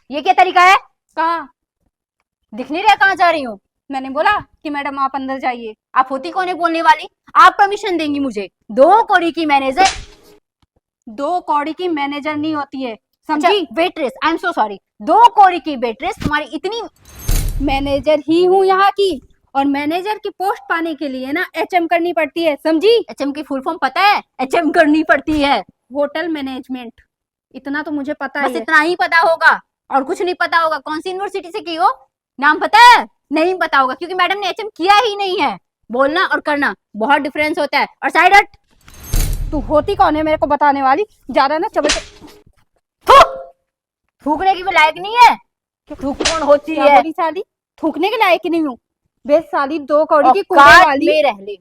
ये क्या तरीका है? कहाँ? दिख नहीं रहा कहाँ जा रही हूँ? मैंने बोला कि मैडम आप अंदर जाइए। आप होती कौन है बोलने वाली? आप परमिशन देंगी मुझे? 2 कौड़ी की मैनेजर। 2 कौड़ी की मैनेजर नहीं होती है, अच्छा, समझी? Waitress, I am so sorry. 2 कौड़ी की वेट्रेस तुम्हारी इतनी। मैनेजर ही हूँ यहाँ की, और मैनेजर की पोस्ट पाने के लिए ना एचएम करनी पड़ती है, समझी? एचएम की फुल फॉर्म पता है? एचएम करनी पड़ती है। होटल मैनेजमेंट, इतना तो मुझे पता बस ही है। इतना ही पता होगा और कुछ नहीं पता होगा। कौन सी यूनिवर्सिटी से की हो? नाम पता है? नहीं पता होगा क्योंकि मैडम ने एचएम किया ही नहीं है। बोलना और करना बहुत डिफरेंस होता है। और साइड हट। तू होती कौन है मेरे को बताने वाली? ज्यादा ना चबल। थूकने की भी लायक नहीं है। थूक कौन होती क्या है? बोली साली? थूकने के लायक ही नहीं हूँ बे साली, 2 कौड़ी की कूड़े औकात वाली में रह ले,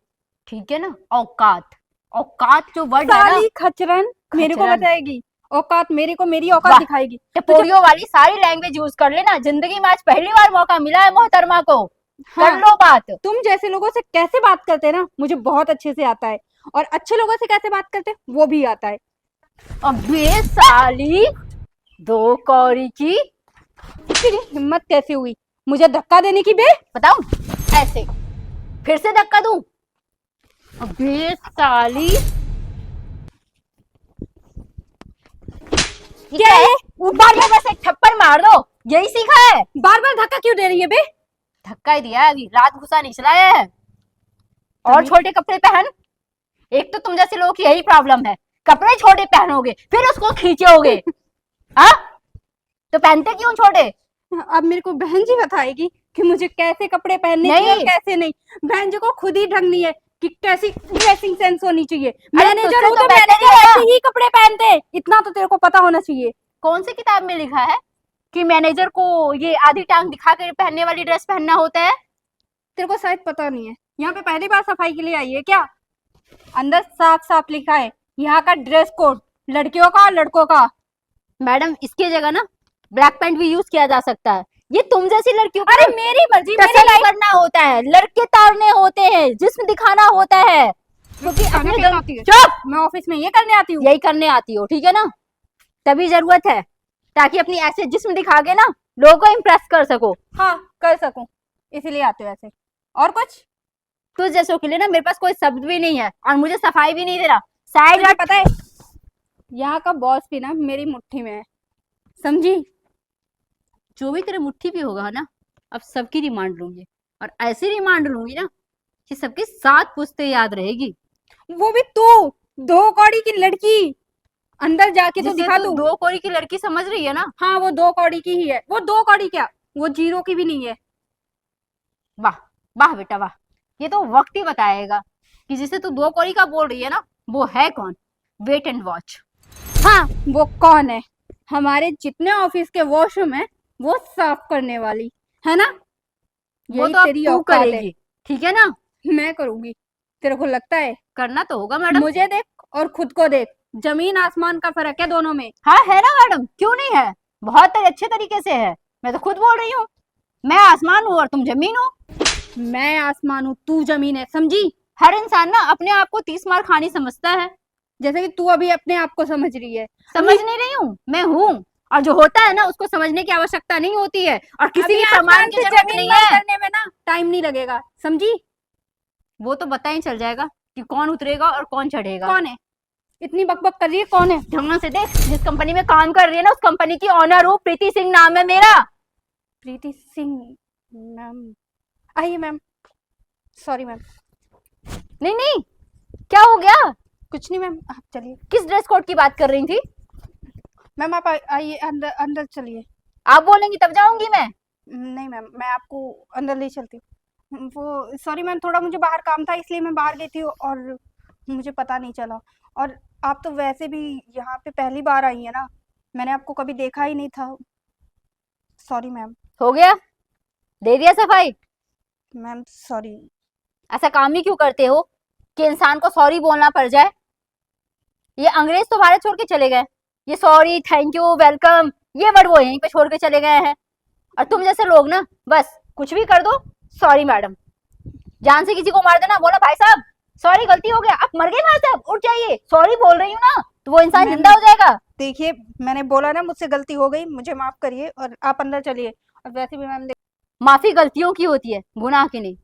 ठीक है ना? औकात, औकात जो वर्ड है ना, साली। खचरन मेरे को खचरन। बताएगी औकात, मेरे को मेरी औकात वाह, दिखाएगी। टपोरियों वाली सारी लैंग्वेज यूज कर लेना। जिंदगी में आज पहली बार मौका मिला है मोहतरमा को। हाँ, कर लो बात। तुम जैसे लोगों से कैसे बात करते हैं ना, मुझे बहुत अच्छे से आता है। और अच्छे लोगों से कैसे बात करते हैं वो भी आता है। अबे साली, 2 कौड़ी की। तेरी हिम्मत कैसे हुई मुझे धक्का देने की बे? बताऊं? ऐसे फिर से धक्का दूं? अबे साली, क्या है? ऊपर में बस एक थप्पड़ मार दो, यही सीखा है? बार बार धक्का क्यों दे रही है बे? धक्का ही दिया है, अभी रात घुसा नहीं चलाया है। और छोटे कपड़े पहन। एक तो तुम जैसे लोगों की यही प्रॉब्लम है, कपड़े छोटे पहनोगे फिर उसको खींचोगे। हाँ, तो पहनते क्यों छोटे? अब मेरे को बहन जी बताएगी कि मुझे कैसे कपड़े पहनने चाहिए और कैसे नहीं। बहन जी को खुद ही ढंगनी है कि कैसी ड्रेसिंग सेंस होनी चाहिए। मैनेजर हूँ तो मैनेजर ऐसे ही कपड़े पहनते हैं, इतना तो तेरे को पता होना चाहिए। कौन सी किताब में लिखा है कि मैनेजर को ये आधी टांग दिखा कर पहनने वाली ड्रेस पहनना होता है? तेरे को शायद पता नहीं है, यहाँ पे पहली बार सफाई के लिए आई है क्या? अंदर साफ साफ लिखा है यहाँ का ड्रेस कोड लड़कियों का और लड़कों का। मैडम, इसकी जगह ना ब्लैक पैंट भी यूज किया जा सकता है। ये तुम जैसी लड़कियों को अरे मेरी मर्जी, मेरी तसल्ली लाइफ। करना होता है, लड़के ताड़ने होते हैं, जिस्म दिखाना होता है। क्योंकि अपने चुप, मैं ऑफिस में ये करने आती हूँ। यही करने आती हो, ठीक है ना? तभी जरूरत है ताकि अपनी ऐसे जिस्म दिखा के ना लोगों को इम्प्रेस कर सको। हाँ, कर सकूं, इसीलिए आते हो ऐसे। और कुछ? तुझ जैसों के लिए ना मेरे पास कोई शब्द भी नहीं है और मुझे सफाई भी नहीं दे रहा। साइड तुझे पता है यहाँ का बॉस भी ना मेरी मुट्ठी में है, समझी? जो भी तेरे मुट्ठी भी होगा ना, अब सबकी रिमांड लूंगी और ऐसी रिमांड लूंगी ना कि सबकी 7 पुश्तें याद रहेगी। वो भी तू, 2 कौड़ी की लड़की। अंदर जाके तो जिसे दिखा तू तू। 2 कौड़ी की लड़की समझ रही है ना? हाँ, वो 2 कौड़ी की ही है। वो 2 कौड़ी क्या, वो 0 की भी नहीं है। वाह, वाह बेटा वाह। ये तो वक्त ही बताएगा कि जिसे तू 2 कौड़ी का बोल रही है ना, वो है कौन। Wait and watch. हाँ, वो कौन है? हमारे जितने ऑफिस के वॉशरूम है वो साफ करने वाली है ना। वो यही तो अब तेरी तू औकात है। करेगी, ठीक है ना? मैं करूंगी? तेरे को लगता है? करना तो होगा मैडम। मुझे देख और खुद को देख, जमीन आसमान का फर्क है दोनों में। हाँ है ना मैडम, क्यों नहीं है? बहुत अच्छे तरीके से है। मैं तो खुद बोल रही हूँ, मैं आसमान हूँ और तुम जमीन हो। मैं आसमान हूँ, तू जमीन है, समझी? हर इंसान ना अपने आप को 30 मार खानी समझता है। जैसे कि तू अभी अपने आप को समझ रही है। समझ नहीं रही हूँ, मैं हूँ। और जो होता है ना उसको समझने की आवश्यकता नहीं होती है और किसी अभी भी प्रमाण आसमान की से जरूरत जमीन नहीं में है। उतरने में ना टाइम नहीं लगेगा, समझी? वो तो पता ही चल जाएगा कि कौन उतरेगा और कौन चढ़ेगा। कौन है इतनी बकबक कर रही है? कौन है? ध्यान से देख, जिस कंपनी में काम कर रही है ना उस कंपनी की ऑनर हूँ, प्रीति सिंह नाम है मेरा। प्रीति सिंह मैम? आइए मैम। Sorry ma'am. नहीं नहीं, क्या हो गया? कुछ नहीं मैम, आप चलिए। किस ड्रेस कोड की बात कर रही थी? मैम आप आइए, अंदर अंदर चलिए। आप बोलेंगी तब जाऊंगी मैं। नहीं मैम, मैं आपको अंदर ले चलती हूँ। वो सॉरी मैम, थोड़ा मुझे बाहर काम था इसलिए मैं बाहर गई थी और मुझे पता नहीं चला। और आप तो वैसे भी यहाँ पे पहली बार आई है ना, मैंने आपको कभी देखा ही नहीं था। Sorry ma'am. हो गया, दे दिया सफाई। Ma'am sorry. ऐसा काम ही क्यों करते हो कि इंसान को सॉरी बोलना पड़ जाए? ये अंग्रेज तो भारत छोड़ के चले गए, ये सॉरी, थैंक यू, वेलकम, ये वर्ड वो यहीं पे छोड़ के चले गए हैं। और तुम जैसे लोग ना बस कुछ भी कर दो, सॉरी मैडम। जान से किसी को मार देना, बोला भाई साहब सॉरी गलती हो गया, आप मर गए भाई साहब, उठ जाइए, सॉरी बोल रही हूँ ना, तो वो इंसान जिंदा हो जाएगा। देखिए मैंने बोला ना मुझसे गलती हो गई, मुझे माफ करिए और आप अंदर चलिए। और वैसे भी मैम माफी गलतियों की होती है, गुनाह की नहीं।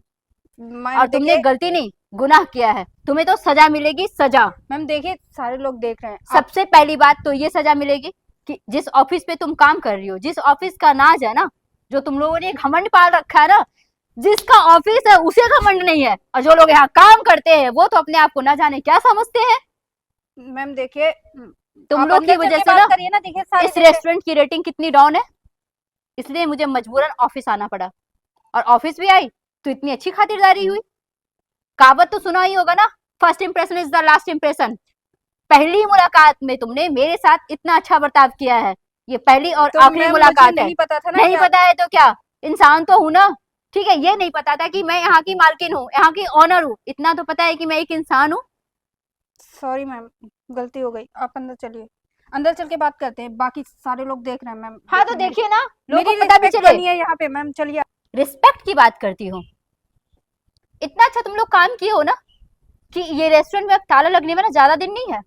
मैम और तुमने देखिए, गलती नहीं, गुनाह किया है, तुम्हें तो सजा मिलेगी, सजा। मैम देखिए सारे लोग देख रहे हैं आप। सबसे पहली बात तो ये सजा मिलेगी कि जिस ऑफिस पे तुम काम कर रही हो, जिस ऑफिस का नाज है ना, जो तुम लोगों ने घमंड पाल रखा है ना, जिसका ऑफिस है उसे घमंड नहीं है, और जो लोग यहाँ काम करते हैं वो तो अपने आप को ना जाने क्या समझते हैं। मैम देखिए तुम आप लोग की अंदर चल वजह के से बात ना करिए ना, देखिए सारे इस देख रहे हैं। रेस्टोरेंट की रेटिंग कितनी डाउन है, इसलिए मुझे मजबूरन ऑफिस आना पड़ा। और ऑफिस भी आई तो इतनी अच्छी खातिरदारी हुई। कहावत तो सुना ही होगा ना, first impression is the last impression. पहली मुलाकात में तुमने मेरे साथ इतना अच्छा बर्ताव किया है, ये पहली और तो आखिरी मैम मुझे मुलाकात है। नहीं पता था ना नहीं कि आप। पता है तो क्या, इंसान तो हूं ना। ठीक है, ये नहीं पता था कि मैं यहाँ की मालकिन हूँ, यहाँ की ऑनर हूँ, इतना तो पता है कि मैं एक इंसान हूँ। सॉरी मैम, गलती हो गई, आप अंदर चलिए। अंदर चल के बात करते हैं, बाकी सारे लोग देख रहे हैं मैम। हाँ तो देखिए ना, लोगों मेरी को पता भी रिस्पेक्ट चले। बनी है यहाँ पे मैम, चलिए। रिस्पेक्ट की बात करती हूँ, इतना अच्छा तुम लोग काम किए हो ना कि ये रेस्टोरेंट में अब ताला लगने में ना ज्यादा दिन नहीं है।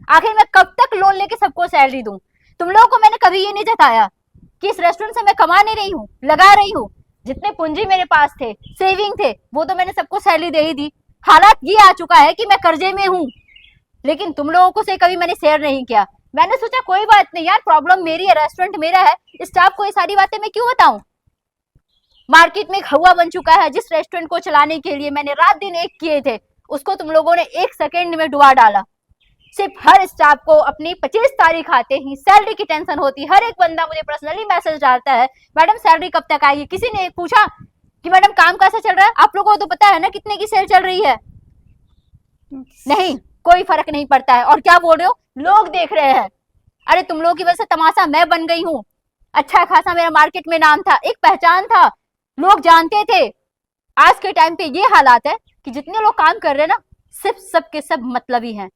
आखिर मैं कब तक लोन लेके सबको सैलरी दूं? तुम लोगों को मैंने कभी ये नहीं जताया कि इस रेस्टोरेंट से मैं कमा नहीं रही हूँ, लगा रही हूँ। जितने पूंजी मेरे पास थे, सेविंग थे, वो तो मैंने सबको सैलरी दे ही दी। हालात ये आ चुका है कि मैं कर्जे में हूँ, लेकिन तुम लोगों को से कभी मैंने शेयर नहीं किया। मैंने सोचा कोई बात नहीं यार, प्रॉब्लम मेरी है, रेस्टोरेंट मेरा है, स्टाफ को ये सारी बातें मैं क्यों बताऊं। मार्केट में एक हवा बन चुका है, जिस रेस्टोरेंट को चलाने के लिए मैंने रात दिन एक किए थे, उसको तुम लोगों ने एक सेकेंड में डुबा डाला। सिर्फ हर स्टाफ को अपनी 25 तारीख आते ही सैलरी की टेंशन होती। हर एक बंदा मुझे पर्सनली मैसेज डालता है, मैडम सैलरी कब तक आएगी। किसी ने पूछा कि मैडम काम कैसा चल रहा है, आप लोगों को तो पता है ना कितने की सेल चल रही है। नहीं, कोई फर्क नहीं पड़ता है। और क्या बोल रहे हो, लोग देख रहे हैं। अरे तुम लोगों की वजह से तमाशा मैं बन गई हूँ। अच्छा खासा मेरा मार्केट में नाम था, एक पहचान था, लोग जानते थे। आज के टाइम पे ये हालात है कि जितने लोग काम कर रहे हैं ना, सिर्फ सब के सब मतलबी हैं।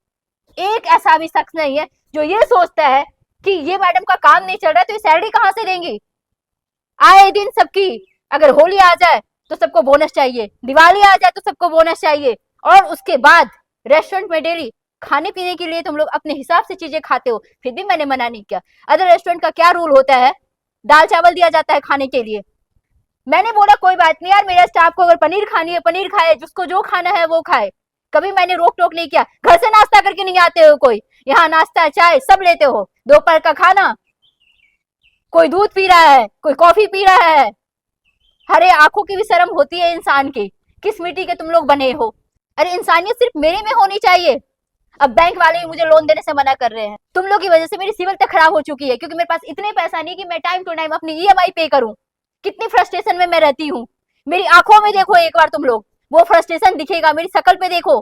एक ऐसा भी शख्स नहीं है जो ये सोचता है कि ये मैडम का काम नहीं चल रहा है तो ये सैलरी कहां से देंगी। आए दिन सबकी, अगर होली आ जाए तो सबको बोनस चाहिए, दिवाली आ जाए तो सबको बोनस चाहिए, और उसके बाद रेस्टोरेंट में डेली खाने पीने के लिए तुम लोग अपने हिसाब से चीजें खाते हो, फिर भी मैंने मना नहीं किया। अदर रेस्टोरेंट का क्या रूल होता है, दाल चावल दिया जाता है खाने के लिए। मैंने बोला कोई बात नहीं यार, मेरा स्टाफ को अगर पनीर खानी है पनीर खाए, जिसको जो खाना है वो खाए। कभी मैंने रोक टोक नहीं किया। घर से नाश्ता करके नहीं आते हो कोई, यहाँ नाश्ता चाय सब लेते हो। दोपहर का खाना, कोई दूध पी रहा है, कोई कॉफी पी रहा है। अरे आंखों की भी शर्म होती है इंसान की, किस मिट्टी के तुम लोग बने हो। अरे इंसानियत सिर्फ मेरे में होनी चाहिए। अब बैंक वाले ही मुझे लोन देने से मना कर रहे हैं। तुम लोग की वजह से मेरी सिविल तक खराब हो चुकी है, क्योंकि मेरे पास इतने पैसा नहीं कि मैं टाइम टू टाइम अपनी ईएमआई पे करूं। कितनी फ्रस्ट्रेशन में मैं रहती हूँ। मेरी आंखों में देखो एक बार तुम लोग, वो फ्रस्ट्रेशन दिखेगा। मेरी शक्ल पे देखो,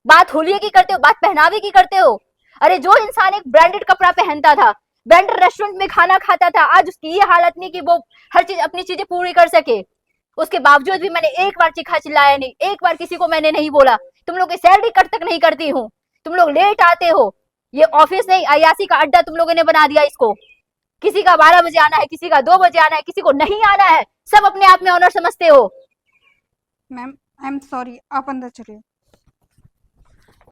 बात होलिये की करते हो, बात पहनावे की करते हो। अरे जो इंसान एक ब्रांडेड कपड़ा पहनता था, ब्रांडेड रेस्टोरेंट में खाना खाता था, आज उसकी ये हालत नहीं कि वो हर चीज अपनी चीजें पूरी कर सके। उसके बावजूद भी मैंने एक बार चीखा चिल्लाया नहीं, एक बार किसी को मैंने नहीं बोला। तुम लोग की सैलरी कट तक नहीं करती हूँ, तुम लोग लेट आते हो। ये ऑफिस नहीं, अयासी का अड्डा तुम लोगों ने बना दिया इसको। किसी का 12 बजे आना है, किसी का 2 बजे आना है, किसी को नहीं आना है। सब अपने आप में ऑनर समझते हो। मैम आई एम सॉरी, आप अंदर चलिए।